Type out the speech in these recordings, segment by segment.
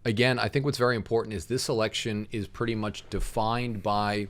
Again, I think what's very important is this election is pretty much defined by,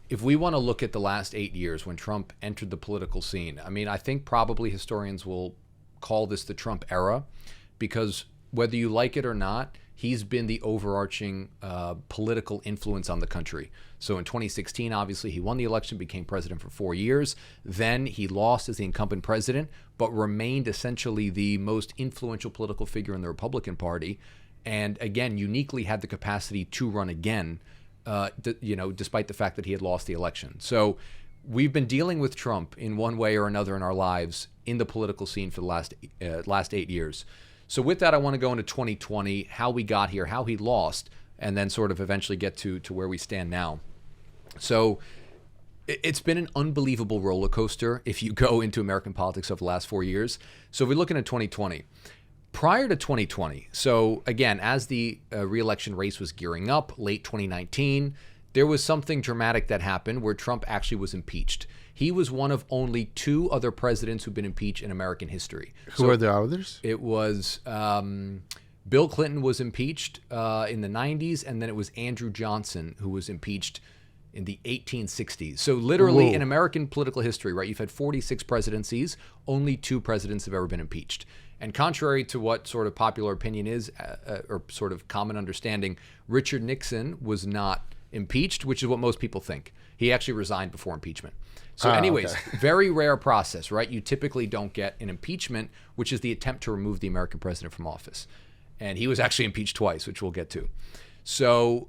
if we want to look at the last 8 years when Trump entered the political scene, I mean, I think probably historians will call this the Trump era, because whether you like it or not, he's been the overarching political influence on the country. So in 2016, obviously, he won the election, became president for 4 years. Then he lost as the incumbent president, but remained essentially the most influential political figure in the Republican Party. And again, uniquely had the capacity to run again, despite the fact that he had lost the election. So we've been dealing with Trump in one way or another in our lives in the political scene for the last 8 years. So with that, I want to go into 2020, how we got here, how he lost, and then sort of eventually get to where we stand now. So it's been an unbelievable roller coaster if you go into American politics over the last 4 years. So if we're looking at 2020, prior to 2020, so again, as the re-election race was gearing up, late 2019, there was something dramatic that happened where Trump actually was impeached. He was one of only 2 other presidents who've been impeached in American history. Who are the others? It was Bill Clinton was impeached in the 90s, and then it was Andrew Johnson who was impeached in the 1860s. So literally in American political history, right, you've had 46 presidencies, only 2 presidents have ever been impeached. And contrary to what sort of popular opinion is, or sort of common understanding, Richard Nixon was not impeached, which is what most people think. He actually resigned before impeachment. So anyways, very rare process, right? You typically don't get an impeachment, which is the attempt to remove the American president from office. And he was actually impeached twice, which we'll get to. So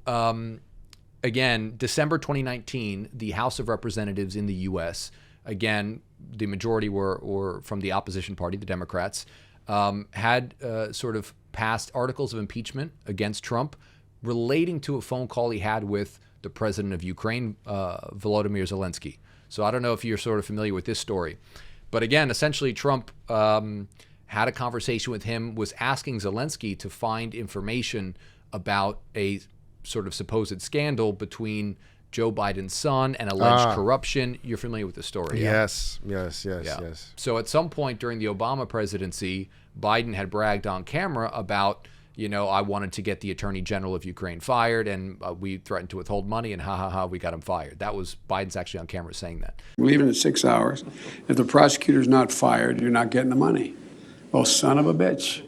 again, December 2019, the House of Representatives in the U.S., again, the majority were from the opposition party, the Democrats, had sort of passed articles of impeachment against Trump relating to a phone call he had with the president of Ukraine, Volodymyr Zelensky. So I don't know if you're sort of familiar with this story. But again, essentially Trump had a conversation with him, was asking Zelensky to find information about a sort of supposed scandal between Joe Biden's son and alleged corruption. You're familiar with the story, yeah? Yes. So at some point during the Obama presidency, Biden had bragged on camera about, I wanted to get the attorney general of Ukraine fired, and we threatened to withhold money, and we got him fired. That was Biden's actually on camera saying that. We're leaving in 6 hours. If the prosecutor's not fired, you're not getting the money. Well, son of a bitch.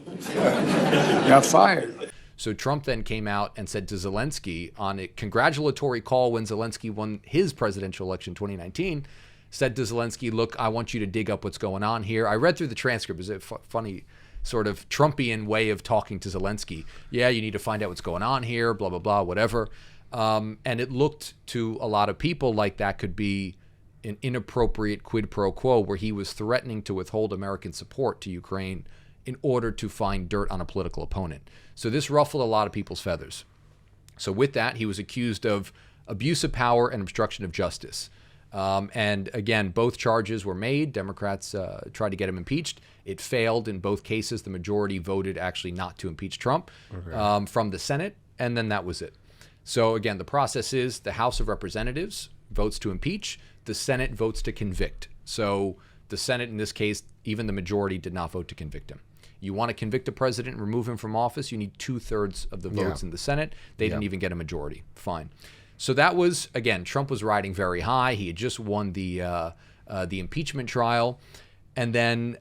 Got fired. So Trump then came out and said to Zelensky on a congratulatory call when Zelensky won his presidential election in 2019, said to Zelensky, look, I want you to dig up what's going on here. I read through the transcript. It's a funny sort of Trumpian way of talking to Zelensky. Yeah, you need to find out what's going on here, blah, blah, blah, whatever. And it looked to a lot of people like that could be an inappropriate quid pro quo where he was threatening to withhold American support to Ukraine in order to find dirt on a political opponent. So this ruffled a lot of people's feathers. So with that, he was accused of abuse of power and obstruction of justice. And again, both charges were made. Democrats tried to get him impeached. It failed in both cases. The majority voted actually not to impeach Trump from the Senate, and then that was it. So again, the process is the House of Representatives votes to impeach. The Senate votes to convict. So the Senate, in this case, even the majority did not vote to convict him. You want to convict a president and remove him from office, you need 2/3 of the votes in the Senate. They didn't even get a majority. Fine. So that was, again, Trump was riding very high. He had just won the impeachment trial. And then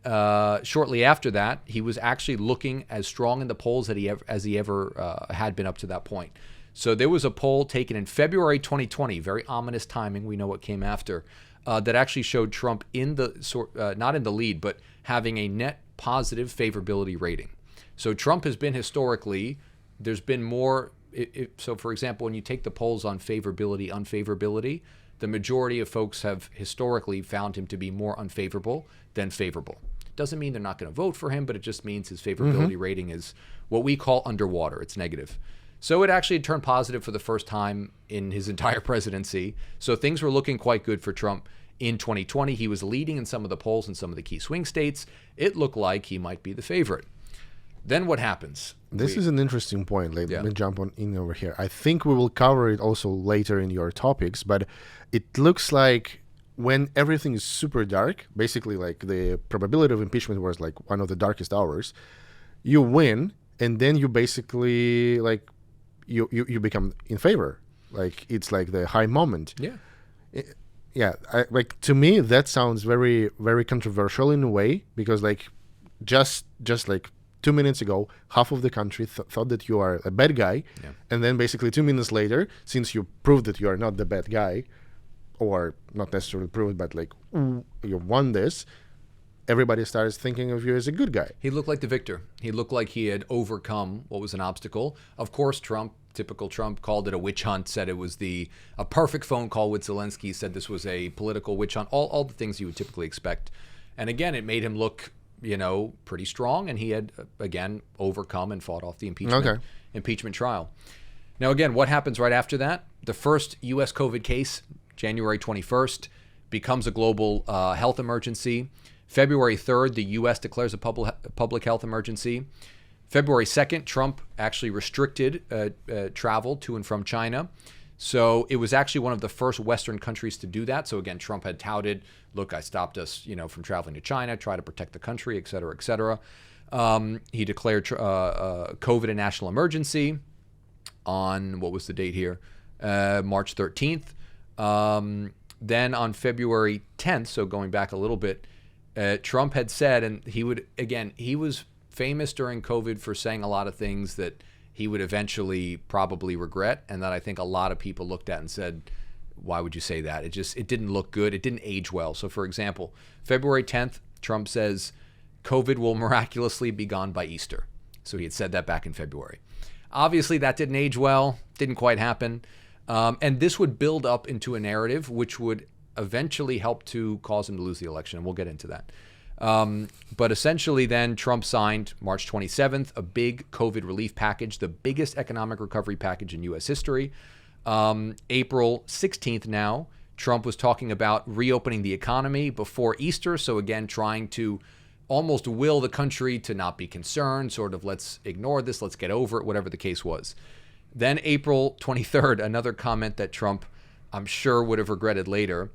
shortly after that, he was actually looking as strong in the polls as he ever had been up to that point. So there was a poll taken in February 2020, very ominous timing. We know what came after, that actually showed Trump in the not in the lead, but having a net positive favorability rating. So Trump has been historically, there's been more. So, for example, when you take the polls on favorability, unfavorability, the majority of folks have historically found him to be more unfavorable than favorable. Doesn't mean they're not going to vote for him, but it just means his favorability rating is what we call underwater. It's negative. So it actually turned positive for the first time in his entire presidency. So things were looking quite good for Trump. In 2020, he was leading in some of the polls in some of the key swing states. It looked like he might be the favorite. Then what happens? This is an interesting point. Let me jump in over here. I think we will cover it also later in your topics, but it looks like when everything is super dark, basically like the probability of impeachment was like one of the darkest hours, you win, and then you basically like you become in favor. Like it's like the high moment. Yeah. Yeah, like to me that sounds very very controversial in a way, because like just like 2 minutes ago half of the country thought that you are a bad guy, and then basically 2 minutes later, since you proved that you are not the bad guy, or not necessarily proved, but like you won this, everybody starts thinking of you as a good guy. He looked like the victor. He looked like he had overcome what was an obstacle. Of course, Trump, typical Trump, called it a witch hunt, said it was a perfect phone call with Zelensky, said this was a political witch hunt, all the things you would typically expect. And again, it made him look, pretty strong, and he had, again, overcome and fought off the impeachment trial. Now, again, what happens right after that? The first U.S. COVID case, January 21st, becomes a global health emergency. February 3rd, the U.S. declares a public health emergency. February 2nd, Trump actually restricted travel to and from China. So it was actually one of the first Western countries to do that. So again, Trump had touted, look, I stopped us, from traveling to China, try to protect the country, et cetera, et cetera. He declared COVID a national emergency on, what was the date here? March 13th. Then on February 10th, so going back a little bit, Trump had said, and he was famous during COVID for saying a lot of things that he would eventually probably regret, and that I think a lot of people looked at and said, why would you say that? It didn't look good. It didn't age well. So for example, February 10th, Trump says, COVID will miraculously be gone by Easter. So he had said that back in February. Obviously, that didn't age well, didn't quite happen. And this would build up into a narrative which would eventually help to cause him to lose the election, and we'll get into that. But essentially then Trump signed March 27th, a big COVID relief package, the biggest economic recovery package in U.S. history. April 16th now, Trump was talking about reopening the economy before Easter. So again, trying to almost will the country to not be concerned, sort of let's ignore this, let's get over it, whatever the case was. Then April 23rd, another comment that Trump, I'm sure, would have regretted later.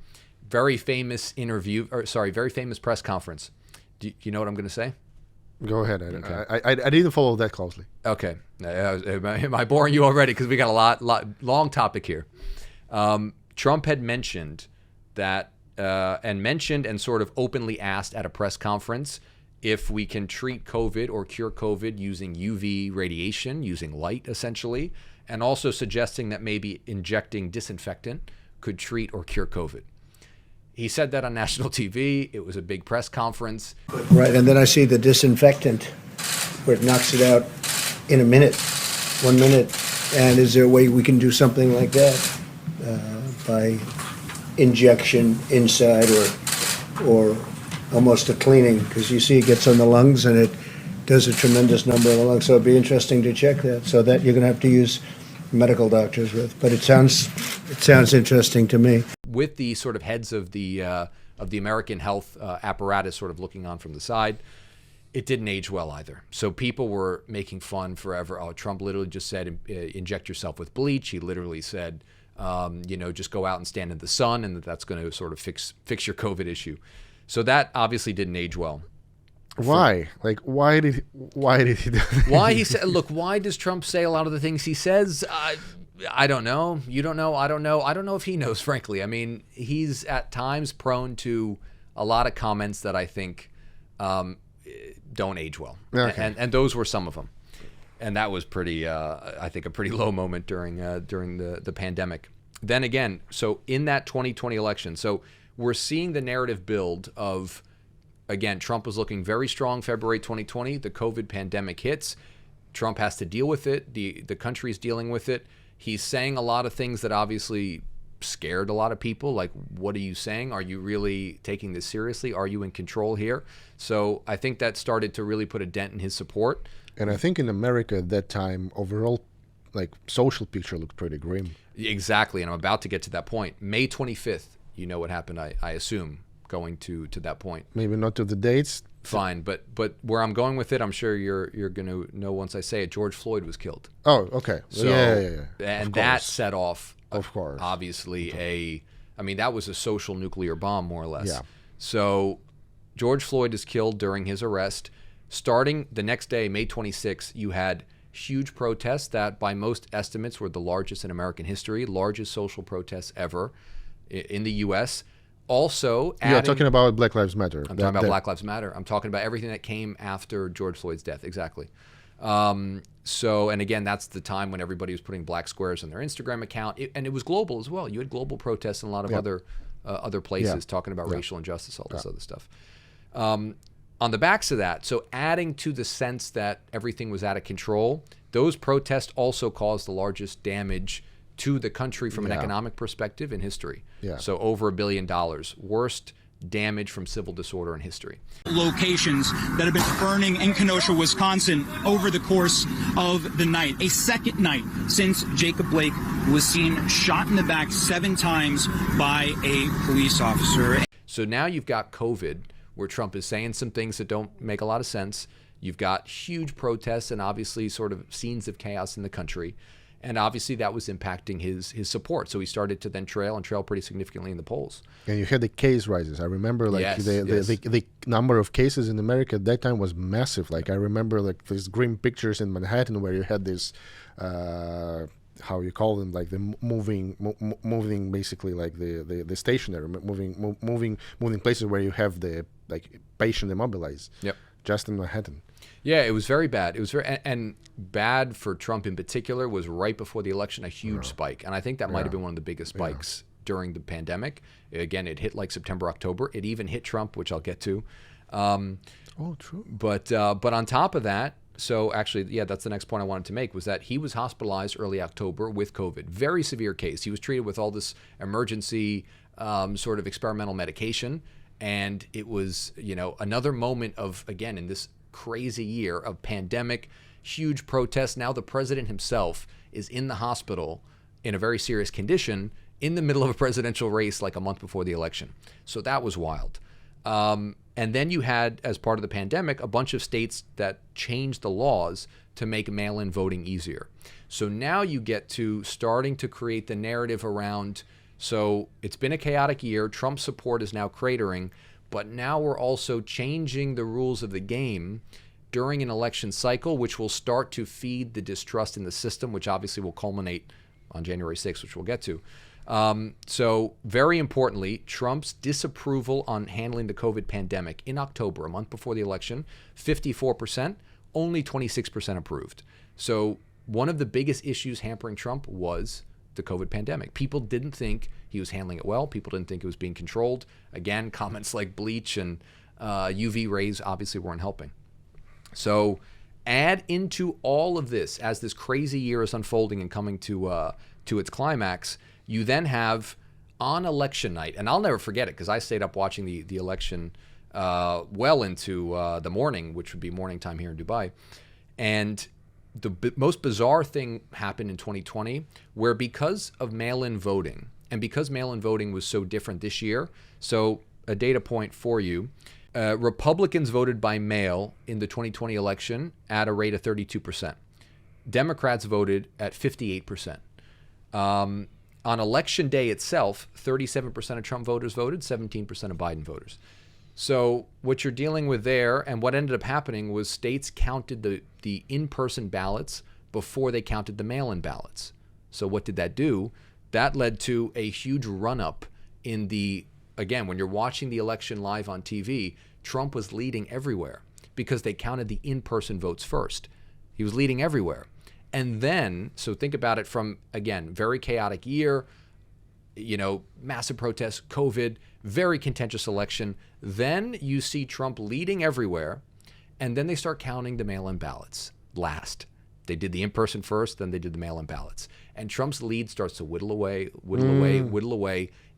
Very famous press conference. Do you know what I'm going to say? Go ahead. I didn't follow that closely. Okay. Am I boring you already? Because we got a long topic here. Trump had mentioned that, and sort of openly asked at a press conference if we can treat COVID or cure COVID using UV radiation, using light essentially, and also suggesting that maybe injecting disinfectant could treat or cure COVID. He said that on national TV. It was a big press conference. Right, and then I see the disinfectant where it knocks it out in a minute, 1 minute. And is there a way we can do something like that by injection inside or almost a cleaning? Because you see it gets on the lungs and it does a tremendous number of the lungs. So it'd be interesting to check that. So that you're going to have to use medical doctors with. But it sounds interesting to me. With the sort of heads of the American health apparatus sort of looking on from the side, it didn't age well either. So people were making fun forever. Oh, Trump literally just said, inject yourself with bleach. He literally said, just go out and stand in the sun, and that's going to sort of fix your COVID issue. So that obviously didn't age well. Why? Why did he do that? Why he said, look, why does Trump say a lot of the things he says? I don't know. You don't know. I don't know. I don't know if he knows, frankly. I mean, he's at times prone to a lot of comments that I think don't age well. Okay. And those were some of them. And that was pretty, I think, a pretty low moment during the pandemic. Then again, so in that 2020 election, so we're seeing the narrative build of, again, Trump was looking very strong February 2020. The COVID pandemic hits. Trump has to deal with it. The country's dealing with it. He's saying a lot of things that obviously scared a lot of people. Like, what are you saying? Are you really taking this seriously? Are you in control here? So I think that started to really put a dent in his support. And I think in America at that time, overall, social picture looked pretty grim. Exactly. And I'm about to get to that point. May 25th, you know what happened, I assume, going to that point. Maybe not to the dates. Fine, but where I'm going with it, I'm sure you're going to know once I say it. George Floyd was killed. Oh, okay. So, yeah. And that set off, of course, obviously that was a social nuclear bomb, more or less. Yeah. So George Floyd is killed during his arrest. Starting the next day, May 26th, you had huge protests that by most estimates were the largest in American history, largest social protests ever in the U.S. Also, You're talking about Black Lives Matter. I'm talking about Black Lives Matter. I'm talking about everything that came after George Floyd's death. Exactly. And again, that's the time when everybody was putting black squares on their Instagram account, and it was global as well. You had global protests in a lot of other places talking about racial injustice, all this other stuff. On the backs of that, so adding to the sense that everything was out of control, those protests also caused the largest damage to the country from an economic perspective in history. So over $1 billion, worst damage from civil disorder in history. Locations that have been burning in Kenosha, Wisconsin over the course of the night. A second night since Jacob Blake was seen shot in the back 7 times by a police officer. So now you've got COVID, where Trump is saying some things that don't make a lot of sense. You've got huge protests and obviously sort of scenes of chaos in the country. And obviously that was impacting his support. So he started to then trail pretty significantly in the polls. And you had the case rises. I remember the number of cases in America at that time was massive. Like I remember like these grim pictures in Manhattan where you had this, how you call them, like the moving basically like the stationary, moving places where you have the like patient immobilized. Yep. Just in Manhattan. Yeah, it was very bad. It was very and bad for Trump in particular was right before the election, a huge spike. And I think that might have been one of the biggest spikes during the pandemic. Again, it hit like September, October. It even hit Trump, which I'll get to. True. But on top of that, so actually, that's the next point I wanted to make, was that he was hospitalized early October with COVID. Very severe case. He was treated with all this emergency sort of experimental medication. And it was, another moment of, again, in this crazy year of pandemic, huge protests. Now the president himself is in the hospital in a very serious condition in the middle of a presidential race like a month before the election. So that was wild. And then you had, as part of the pandemic, a bunch of states that changed the laws to make mail-in voting easier. So now you get to starting to create the narrative around, so it's been a chaotic year. Trump's support is now cratering, but now we're also changing the rules of the game during an election cycle, which will start to feed the distrust in the system, which obviously will culminate on January 6th, which we'll get to. So very importantly, Trump's disapproval on handling the COVID pandemic in October, a month before the election, 54%, only 26% approved. So one of the biggest issues hampering Trump was the COVID pandemic. People didn't think he was handling it well. People didn't think it was being controlled. Again, comments like bleach and UV rays obviously weren't helping. So add into all of this, as this crazy year is unfolding and coming to its climax, you then have on election night, and I'll never forget it because I stayed up watching the election well into the morning, which would be morning time here in Dubai. And the most bizarre thing happened in 2020, where because of mail-in voting, and because mail-in voting was so different this year, so a data point for you, Republicans voted by mail in the 2020 election at a rate of 32%. Democrats voted at 58%. On election day itself, 37% of Trump voters voted, 17% of Biden voters. So what you're dealing with there, and what ended up happening, was states counted the in-person ballots before they counted the mail-in ballots. So what did that do? That led to a huge run-up in the, again, when you're watching the election live on TV, Trump was leading everywhere because they counted the in-person votes first. He was leading everywhere. And then, so think about it from, again, very chaotic year, massive protests, COVID, very contentious election. Then you see Trump leading everywhere, and then they start counting the mail-in ballots last. They did the in-person first, then they did the mail-in ballots. And Trump's lead starts to whittle away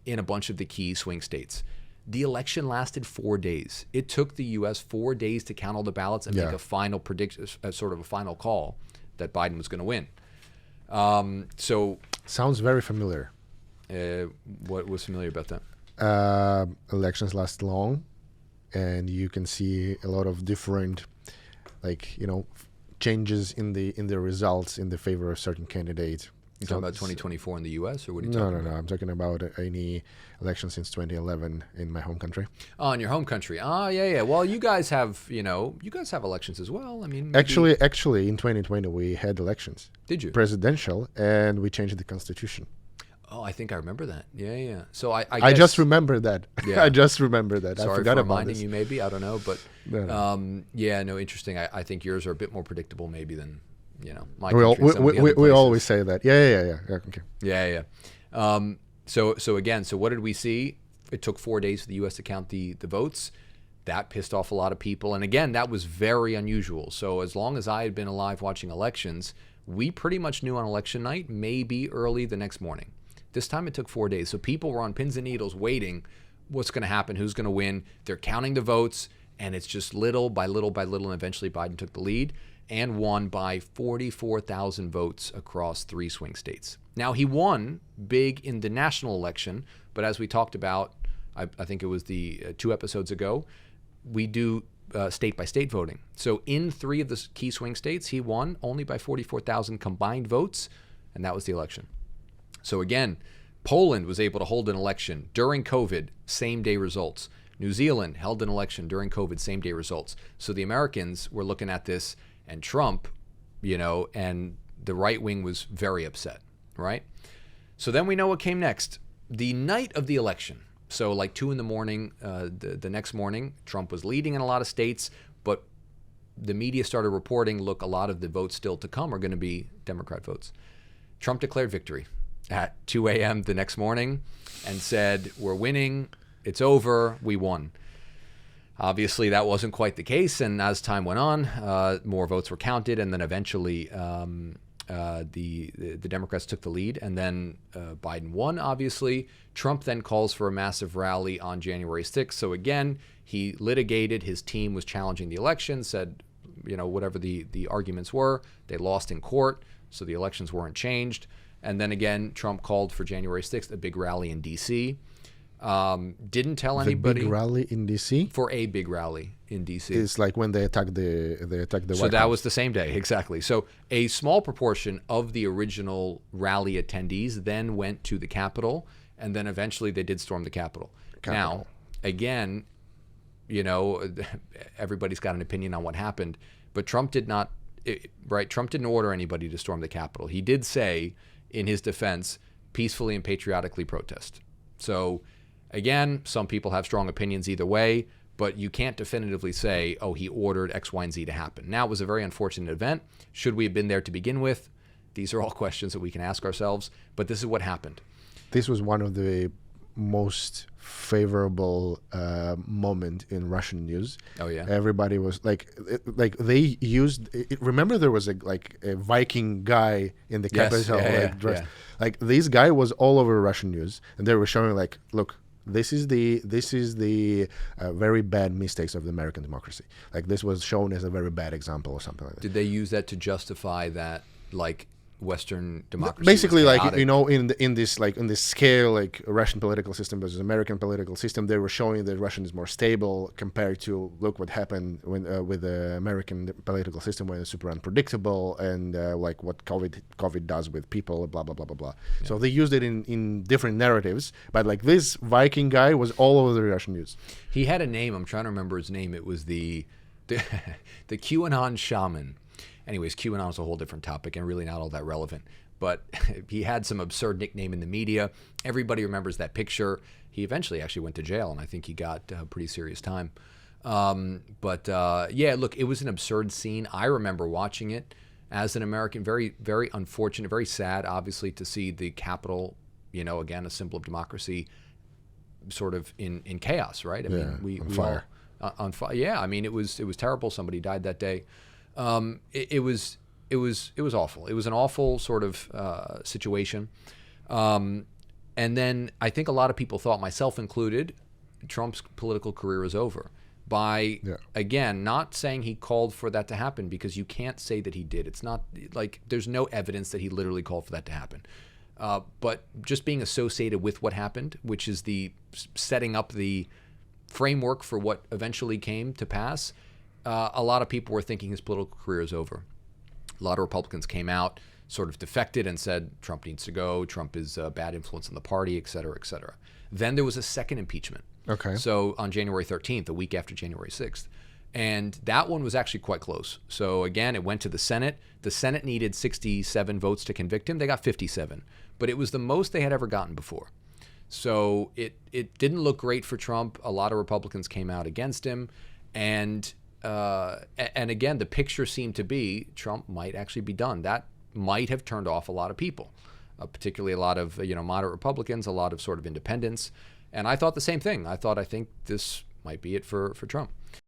in a bunch of the key swing states. The election lasted 4 days. It took the U.S. 4 days to count all the ballots and make a final prediction, sort of a final call that Biden was going to win. So sounds very familiar. What was familiar about that? Elections last long, and you can see a lot of different, changes in the results in the favor of certain candidates. You talking about 2024 in the U.S. or what are you No, talking no, about? no. I'm talking about any election since 2011 in my home country. Oh, in your home country. Oh, yeah, yeah. Well, you guys have elections as well. I mean, maybe- Actually, in 2020 we had elections, did you? presidential, and we changed the constitution. Oh, I think I remember that. Yeah, yeah. So I I guess, just remember that. Yeah. I just remember that. I sorry forgot for about reminding this. you. Maybe I don't know, but No. yeah, no, interesting. I think yours are a bit more predictable, maybe than my We, country. and some of the other we places. always say that. Yeah. Okay. Yeah, yeah. So again, so what did we see? It took 4 days for the U.S. to count the votes. That pissed off a lot of people. And again, that was very unusual. So as long as I had been alive watching elections, we pretty much knew on election night, maybe early the next morning. This time it took 4 days. So people were on pins and needles waiting. What's going to happen? Who's going to win? They're counting the votes. And it's just little by little by little. And eventually Biden took the lead and won by 44,000 votes across 3 swing states. Now, he won big in the national election, but as we talked about, I think it was the 2 episodes ago, we do state-by-state voting. So in 3 of the key swing states, he won only by 44,000 combined votes, and that was the election. So again, Poland was able to hold an election during COVID, same-day results. New Zealand held an election during COVID, same-day results. So the Americans were looking at this, and Trump, and the right wing was very upset, right? So then we know what came next. The night of the election, so like 2 in the morning, the next morning, Trump was leading in a lot of states, but the media started reporting, look, a lot of the votes still to come are going to be Democrat votes. Trump declared victory at 2 a.m. the next morning and said, we're winning, it's over, we won. Obviously, that wasn't quite the case, and as time went on, more votes were counted, and then eventually the Democrats took the lead, and then Biden won, obviously. Trump then calls for a massive rally on January 6th. So again, he litigated. His team was challenging the election, said, whatever the arguments were, they lost in court, so the elections weren't changed. And then again, Trump called for January 6th, a big rally in D.C., didn't tell anybody. The big rally in DC. For a big rally in D.C. It's like when they attacked the So White that House. was the same day, exactly. So a small proportion of the original rally attendees then went to the Capitol, and then eventually they did storm the Capitol. Now, again, everybody's got an opinion on what happened, but Trump did not, right? Trump didn't order anybody to storm the Capitol. He did say, in his defense, peacefully and patriotically protest. So again, some people have strong opinions either way, but you can't definitively say, oh, he ordered X, Y, and Z to happen. Now, it was a very unfortunate event. Should we have been there to begin with? These are all questions that we can ask ourselves, but this is what happened. This was one of the most favorable moment in Russian news. Oh, yeah? Everybody was like they used. Remember, there was a Viking guy in the Yes, capital, yeah, dressed. yeah. Like this guy was all over Russian news, and they were showing like, look, this is the very bad mistakes of the American democracy. Like this was shown as a very bad example or something like that. Did they use that to justify that, like, Western democracy? Basically, was like chaotic? in this scale, like Russian political system versus American political system, they were showing that Russian is more stable compared to look what happened when with the American political system, when it's super unpredictable, and like what COVID does with people, blah blah blah blah blah. Yeah. So they used it in different narratives, but like this Viking guy was all over the Russian news. He had a name. I'm trying to remember his name. It was the QAnon shaman. Anyways, QAnon is a whole different topic and really not all that relevant. But he had some absurd nickname in the media. Everybody remembers that picture. He eventually actually went to jail, and I think he got a pretty serious time. Yeah, look, it was an absurd scene. I remember watching it as an American. Very, very unfortunate, very sad, obviously, to see the Capitol, again, a symbol of democracy, sort of in chaos, right? I mean, we fire. All, on fire. Yeah, I mean, it was terrible. Somebody died that day. It was awful. It was an awful sort of situation. And then I think a lot of people thought, myself included, Trump's political career is over. By, again, not saying he called for that to happen, because you can't say that he did. It's not like there's no evidence that he literally called for that to happen. But just being associated with what happened, which is the setting up the framework for what eventually came to pass, a lot of people were thinking his political career is over. A lot of Republicans came out sort of defected and said Trump needs to go, Trump is a bad influence on the party, et cetera, et cetera. Then there was a second impeachment. Okay. So on January 13th, a week after January 6th. And that one was actually quite close. So again, it went to the Senate. The Senate needed 67 votes to convict him. They got 57. But it was the most they had ever gotten before. So it didn't look great for Trump. A lot of Republicans came out against him. And again, the picture seemed to be Trump might actually be done. That might have turned off a lot of people, particularly a lot of moderate Republicans, a lot of sort of independents. And I thought the same thing. I think this might be it for Trump.